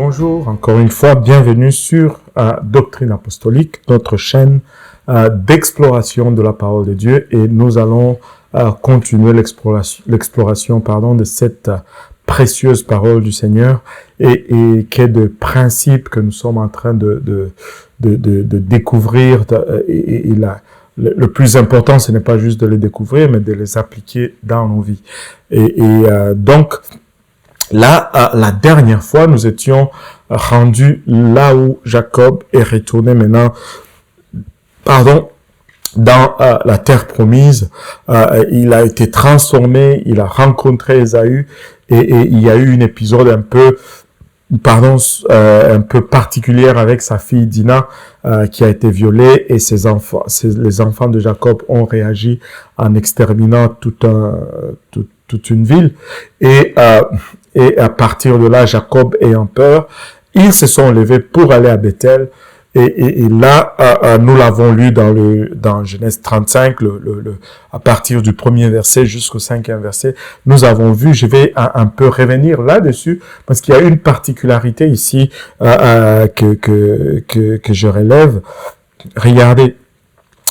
Bonjour, encore une fois, bienvenue sur Doctrine Apostolique, notre chaîne d'exploration de la parole de Dieu, et nous allons continuer l'exploration de cette précieuse parole du Seigneur et qui est de principes que nous sommes en train de découvrir. Le plus important, ce n'est pas juste de les découvrir, mais de les appliquer dans nos vies. Donc, là, la dernière fois, nous étions rendus là où Jacob est retourné maintenant, dans la terre promise. Il a été transformé, il a rencontré Ésaü, et il y a eu un épisode un peu particulier avec sa fille Dina, qui a été violée, et les enfants de Jacob ont réagi en exterminant toute une ville. Et à partir de là, Jacob ayant peur, ils se sont levés pour aller à Bethel. Et là, nous l'avons lu dans Genèse 35, à partir du premier verset jusqu'au 5e verset. Nous avons vu, je vais un peu revenir là-dessus, parce qu'il y a une particularité ici que je relève. Regardez.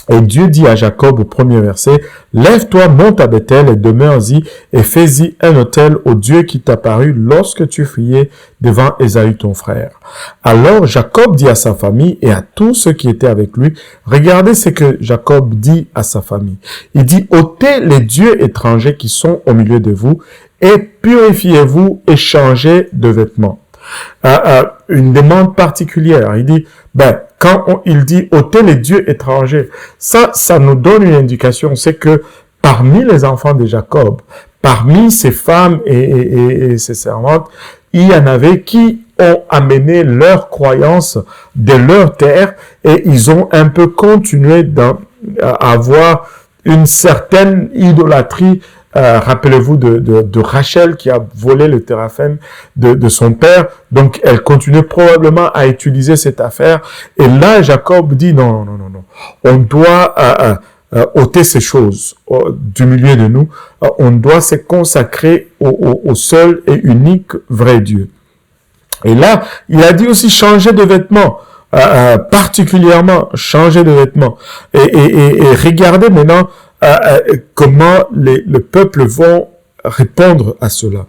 Et Dieu dit à Jacob au premier verset, « Lève-toi, monte à Bethel et demeure-y, et fais-y un autel au Dieu qui t'apparut lorsque tu fuyais devant Ésaü ton frère. » Alors Jacob dit à sa famille et à tous ceux qui étaient avec lui, regardez ce que Jacob dit à sa famille. Il dit, « ôtez les dieux étrangers qui sont au milieu de vous, et purifiez-vous et changez de vêtements. » Une demande particulière. Il dit, quand il dit ôter les dieux étrangers, ça nous donne une indication, c'est que parmi les enfants de Jacob, parmi ses femmes et ses servantes, il y en avait qui ont amené leur croyance de leur terre, et ils ont un peu continué à avoir une certaine idolâtrie. Rappelez-vous de Rachel qui a volé le téraphim de son père. Donc, elle continue probablement à utiliser cette affaire. Et là, Jacob dit non. On doit ôter ces choses du milieu de nous. On doit se consacrer au seul et unique vrai Dieu. Et là, il a dit aussi changer de vêtements. Particulièrement changer de vêtements. Et regardez maintenant comment le peuple vont répondre à cela.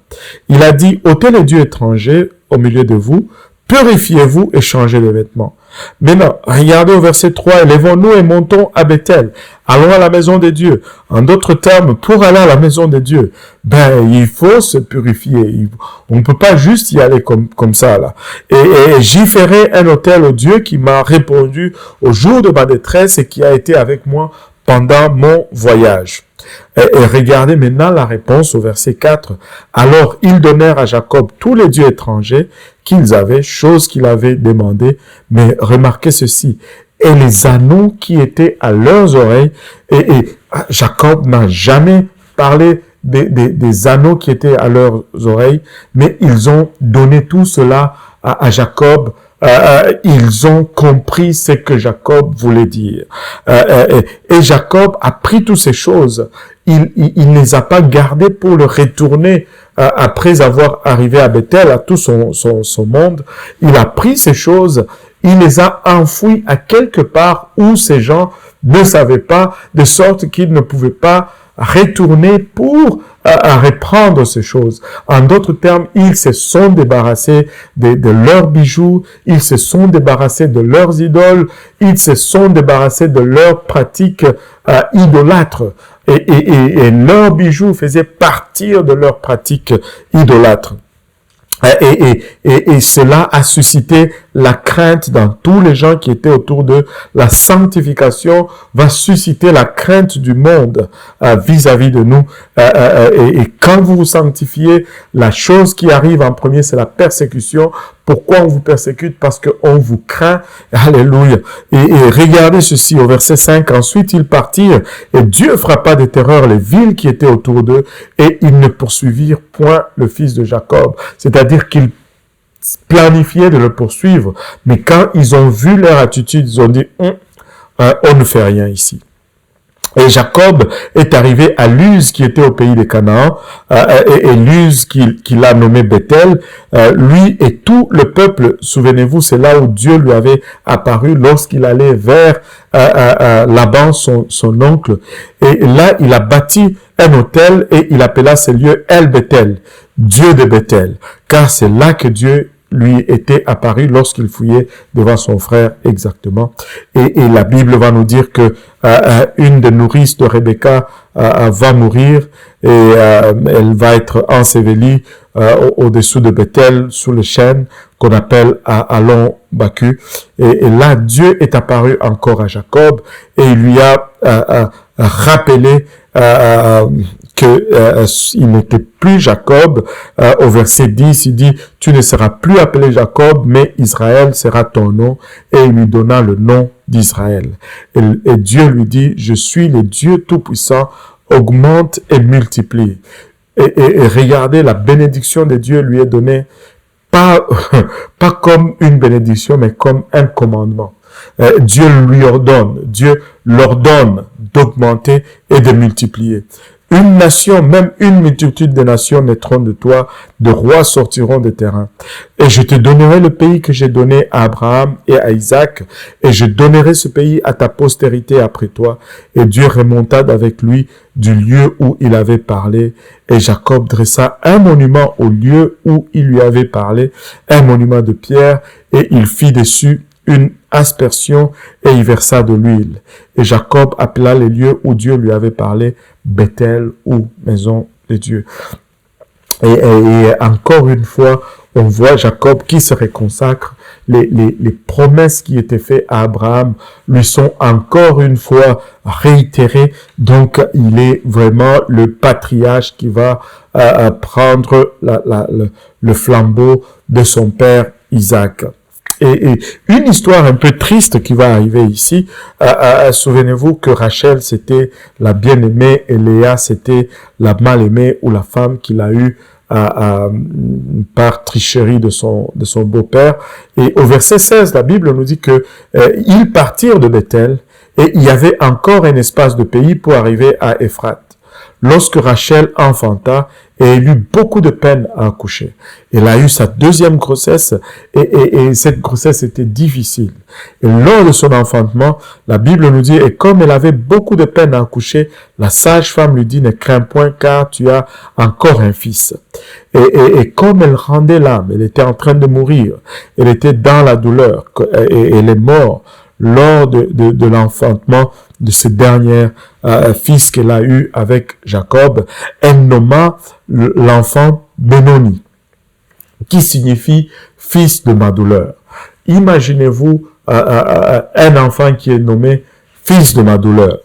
Il a dit, ôtez les dieux étrangers au milieu de vous, purifiez-vous et changez de vêtements. Maintenant, regardez au verset 3, lèvons-nous et montons à Bethel, allons à la maison de Dieu. En d'autres termes, pour aller à la maison de Dieu, il faut se purifier. On ne peut pas juste y aller comme ça, là. Et j'y ferai un autel au Dieu qui m'a répondu au jour de ma détresse et qui a été avec moi pendant mon voyage. Et regardez maintenant la réponse au verset 4. Alors ils donnèrent à Jacob tous les dieux étrangers qu'ils avaient, chose qu'il avait demandé. Mais remarquez ceci, et les anneaux qui étaient à leurs oreilles, et Jacob n'a jamais parlé des anneaux qui étaient à leurs oreilles, mais ils ont donné tout cela à Jacob. Ils ont compris ce que Jacob voulait dire. Et Jacob a pris toutes ces choses. Il ne les a pas gardées pour le retourner après avoir arrivé à Bethel, à tout son monde. Il a pris ces choses, il les a enfouies à quelque part où ces gens ne savaient pas, de sorte qu'ils ne pouvaient pas retourner pour reprendre ces choses. En d'autres termes, ils se sont débarrassés de leurs bijoux, ils se sont débarrassés de leurs idoles, ils se sont débarrassés de leurs pratiques idolâtres. Et leurs bijoux faisaient partir de leurs pratiques idolâtres. Et cela a suscité la crainte dans tous les gens qui étaient autour d'eux. La sanctification va susciter la crainte du monde vis-à-vis de nous. Et quand vous vous sanctifiez, la chose qui arrive en premier, c'est la persécution. Pourquoi on vous persécute? Parce qu'on vous craint. Alléluia. Et regardez ceci au verset 5. Ensuite, ils partirent et Dieu frappa de terreur les villes qui étaient autour d'eux et ils ne poursuivirent point le fils de Jacob. C'est-à-dire qu'ils planifiaient de le poursuivre. Mais quand ils ont vu leur attitude, ils ont dit, on ne fait rien ici. Et Jacob est arrivé à Luz qui était au pays de Canaan, et Luz qu'il a nommé Bethel, lui et tout le peuple. Souvenez-vous, c'est là où Dieu lui avait apparu lorsqu'il allait vers Laban, son oncle. Et là, il a bâti un autel et il appela ce lieu El Bethel, Dieu de Bethel, car c'est là que Dieu lui était apparu lorsqu'il fouillait devant son frère exactement. Et la Bible va nous dire que une des nourrices de Rebecca va mourir et elle va être ensevelie au-dessous de Bethel, sous le chêne qu'on appelle Alon Baku. Et là, Dieu est apparu encore à Jacob et il lui a rappelé il n'était plus Jacob. Au verset 10, il dit, « Tu ne seras plus appelé Jacob, mais Israël sera ton nom. » Et il lui donna le nom d'Israël. Et Dieu lui dit, « Je suis le Dieu Tout-Puissant, augmente et multiplie. » Et regardez, la bénédiction de Dieu lui est donnée, pas comme une bénédiction, mais comme un commandement. Dieu l'ordonne d'augmenter et de multiplier. Une nation, même une multitude de nations naîtront de toi, de rois sortiront des terrains. Et je te donnerai le pays que j'ai donné à Abraham et à Isaac, et je donnerai ce pays à ta postérité après toi. Et Dieu remonta avec lui du lieu où il avait parlé, et Jacob dressa un monument au lieu où il lui avait parlé, un monument de pierre, et il fit dessus une aspersion et y versa de l'huile. Et Jacob appela les lieux où Dieu lui avait parlé Bethel ou maison de Dieu. Et encore une fois, on voit Jacob qui se réconsacre. Les promesses qui étaient faites à Abraham lui sont encore une fois réitérées. Donc, il est vraiment le patriarche qui va prendre le flambeau de son père Isaac. Et une histoire un peu triste qui va arriver ici. Souvenez-vous que Rachel, c'était la bien-aimée et Léa, c'était la mal-aimée ou la femme qu'il a eue par tricherie de son beau-père. Et au verset 16, la Bible nous dit que ils partirent de Bethel et il y avait encore un espace de pays pour arriver à Ephrate. Lorsque Rachel enfanta et elle eut beaucoup de peine à accoucher. Elle a eu sa deuxième grossesse et cette grossesse était difficile. Et lors de son enfantement, la Bible nous dit, et comme elle avait beaucoup de peine à accoucher, la sage-femme lui dit, ne crains point car tu as encore un fils. Et comme elle rendait l'âme, elle était en train de mourir, elle était dans la douleur et elle est morte lors de l'enfantement de ce dernier fils qu'elle a eu avec Jacob, elle nomma l'enfant Benoni, qui signifie fils de ma douleur. Imaginez-vous un enfant qui est nommé fils de ma douleur.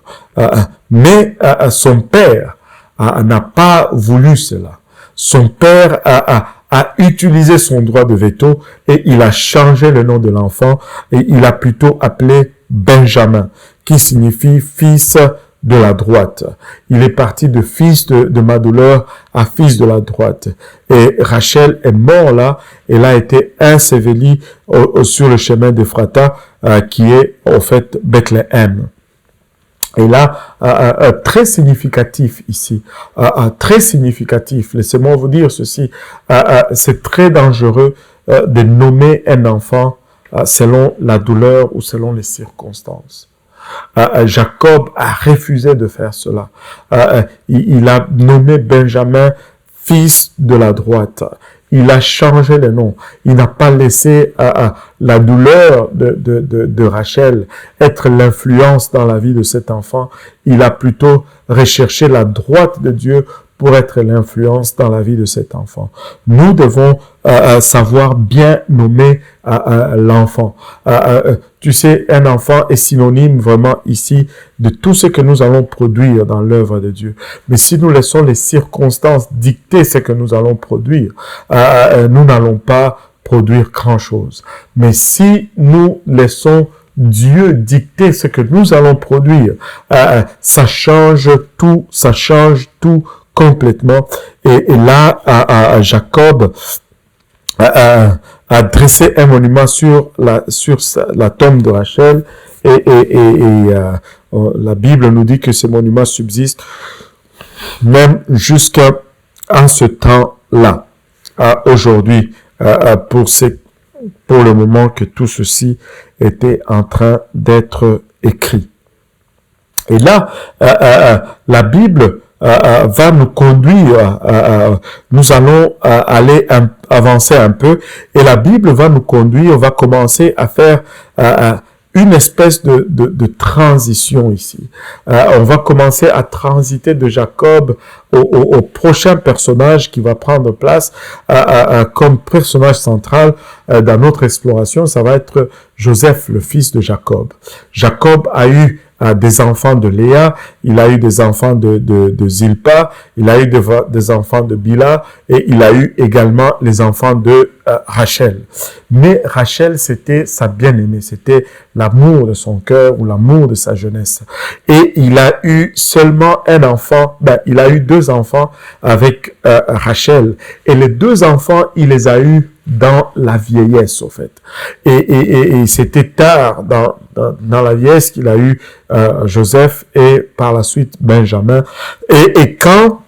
Mais son père n'a pas voulu cela. Son père a utilisé son droit de veto et il a changé le nom de l'enfant et il a plutôt appelé Benjamin, qui signifie fils de la droite. Il est parti de fils de ma douleur à fils de la droite. Et Rachel est morte là, elle a été ensevelie sur le chemin d'Ephrata, qui est en fait Bethléem. Et là, très significatif ici, très significatif, laissez-moi vous dire ceci, c'est très dangereux de nommer un enfant selon la douleur ou selon les circonstances. Jacob a refusé de faire cela. Il a nommé Benjamin fils de la droite. Il a changé le nom. Il n'a pas laissé la douleur de Rachel être l'influence dans la vie de cet enfant. Il a plutôt recherché la droite de Dieu pour être l'influence dans la vie de cet enfant. Nous devons savoir bien nommer l'enfant. Tu sais, un enfant est synonyme vraiment ici de tout ce que nous allons produire dans l'œuvre de Dieu. Mais si nous laissons les circonstances dicter ce que nous allons produire, nous n'allons pas produire grand-chose. Mais si nous laissons Dieu dicter ce que nous allons produire, ça change tout complètement. Et là, Jacob a dressé un monument sur la tombe de Rachel et La Bible nous dit que ces monuments subsistent même jusqu'à ce temps-là, aujourd'hui, pour le moment que tout ceci était en train d'être écrit. Et là, la Bible va nous conduire, nous allons aller avancer un peu, et la Bible va nous conduire, va commencer à faire une espèce de transition ici. On va commencer à transiter de Jacob au prochain personnage qui va prendre place comme personnage central dans notre exploration. Ça va être Joseph, le fils de Jacob. Jacob a eu des enfants de Léa, il a eu des enfants de Zilpa, il a eu des enfants de Bila, et il a eu également les enfants de Rachel. Mais Rachel, c'était sa bien-aimée, c'était l'amour de son cœur ou l'amour de sa jeunesse. Et il a eu seulement un enfant, il a eu 2 enfants avec Rachel. Et les 2 enfants, il les a eus dans la vieillesse, au fait. Et c'était tard dans la vieillesse qu'il a eu Joseph et par la suite Benjamin. Et quand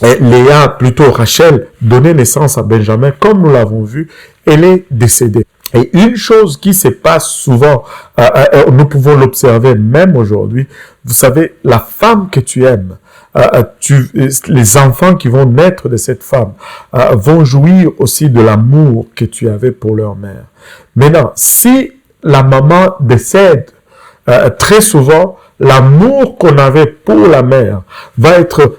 Léa, plutôt Rachel, donnait naissance à Benjamin, comme nous l'avons vu, elle est décédée. Et une chose qui se passe souvent, nous pouvons l'observer même aujourd'hui, vous savez, la femme que tu aimes, les enfants qui vont naître de cette femme vont jouir aussi de l'amour que tu avais pour leur mère. Maintenant, si la maman décède, très souvent, l'amour qu'on avait pour la mère va être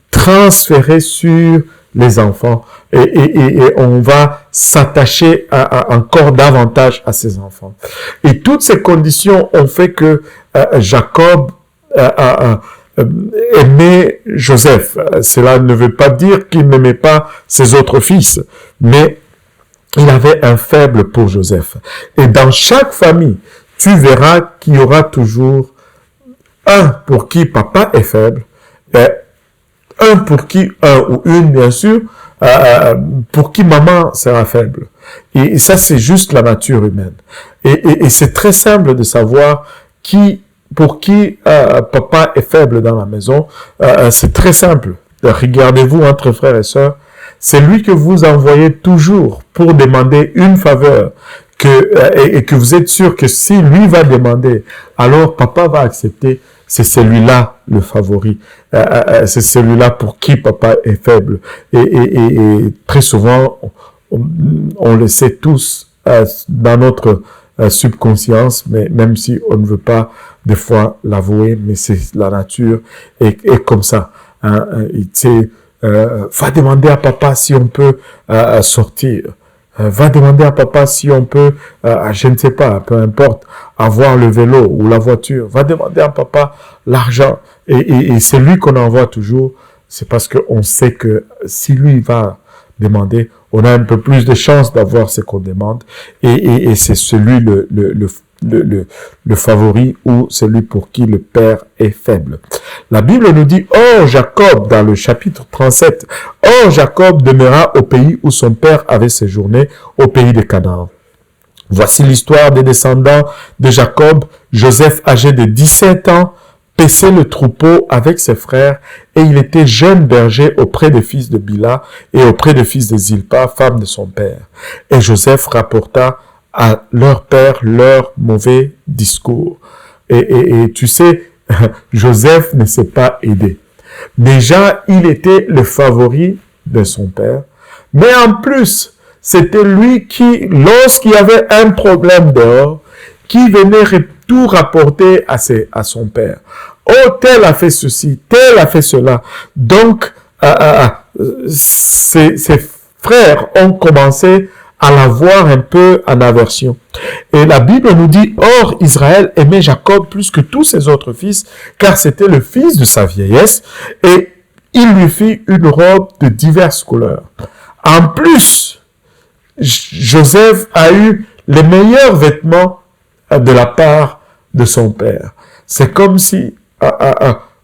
transféré sur les enfants et on va s'attacher encore davantage à ces enfants. Et toutes ces conditions ont fait que Jacob aimait Joseph. Cela ne veut pas dire qu'il n'aimait pas ses autres fils, mais il avait un faible pour Joseph. Et dans chaque famille, tu verras qu'il y aura toujours un pour qui papa est faible, et un pour qui, un ou une bien sûr, pour qui maman sera faible. Et ça, c'est juste la nature humaine. Et c'est très simple de savoir pour qui papa est faible dans la maison. C'est très simple. Regardez-vous entre frères et sœurs. C'est lui que vous envoyez toujours pour demander une faveur et que vous êtes sûr que si lui va demander, alors papa va accepter. C'est celui-là le favori. C'est celui-là pour qui papa est faible. Et très souvent, on le sait tous dans notre subconscience, mais même si on ne veut pas des fois l'avouer, mais c'est la nature est comme ça. Va demander à papa si on peut sortir. Va demander à papa si on peut, je ne sais pas, peu importe, avoir le vélo ou la voiture. Va demander à papa l'argent. Et c'est lui qu'on envoie toujours. C'est parce qu'on sait que si lui va demander, on a un peu plus de chances d'avoir ce qu'on demande. Et c'est celui le favori ou celui pour qui le père est faible. La Bible nous dit, or Jacob, dans le chapitre 37, or Jacob demeura au pays où son père avait séjourné, au pays de Canaan. Voici l'histoire des descendants de Jacob. Joseph, âgé de 17 ans, paissait le troupeau avec ses frères, et il était jeune berger auprès des fils de Bila et auprès des fils de Zilpa, femme de son père. Et Joseph rapporta à leur père leur mauvais discours. Et tu sais, Joseph ne s'est pas aidé. Déjà, il était le favori de son père, mais en plus, c'était lui qui, lorsqu'il y avait un problème dehors, qui venait tout rapporter à son père. Oh, tel a fait ceci, tel a fait cela. Donc, ses frères ont commencé à l'avoir un peu en aversion. Et la Bible nous dit, or Israël aimait Jacob plus que tous ses autres fils, car c'était le fils de sa vieillesse, et il lui fit une robe de diverses couleurs. En plus, Joseph a eu les meilleurs vêtements de la part de son père. C'est comme si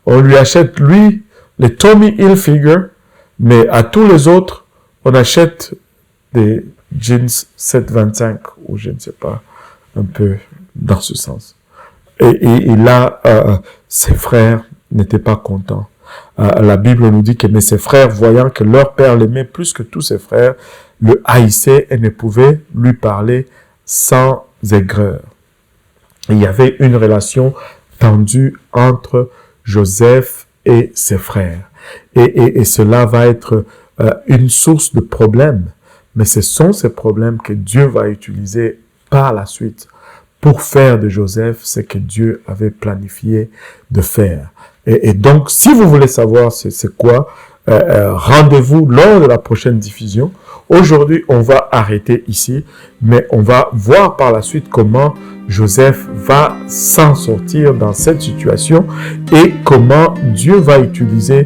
on lui achète, lui, les Tommy Hilfiger, mais à tous les autres, on achète des jeans 725 ou je ne sais pas, un peu dans ce sens. Et là, ses frères n'étaient pas contents. La Bible nous dit que mais ses frères, voyant que leur père l'aimait plus que tous ses frères, le haïssaient et ne pouvaient lui parler sans aigreur. Il y avait une relation tendue entre Joseph et ses frères. Et cela va être une source de problèmes. Mais ce sont ces problèmes que Dieu va utiliser par la suite pour faire de Joseph ce que Dieu avait planifié de faire. Et donc, si vous voulez savoir c'est quoi, rendez-vous lors de la prochaine diffusion. Aujourd'hui, on va arrêter ici, mais on va voir par la suite comment Joseph va s'en sortir dans cette situation et comment Dieu va utiliser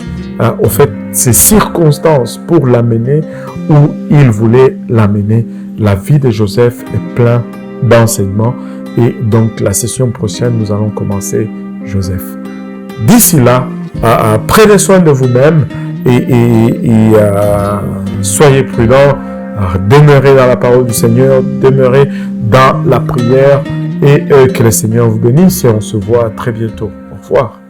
au fait ces circonstances pour l'amener où il voulait l'amener. La vie de Joseph est pleine d'enseignements et donc la session prochaine, nous allons commencer Joseph. D'ici là, prenez soin de vous-même et soyez prudents, demeurez dans la parole du Seigneur, demeurez dans la prière et que le Seigneur vous bénisse et on se voit très bientôt. Au revoir.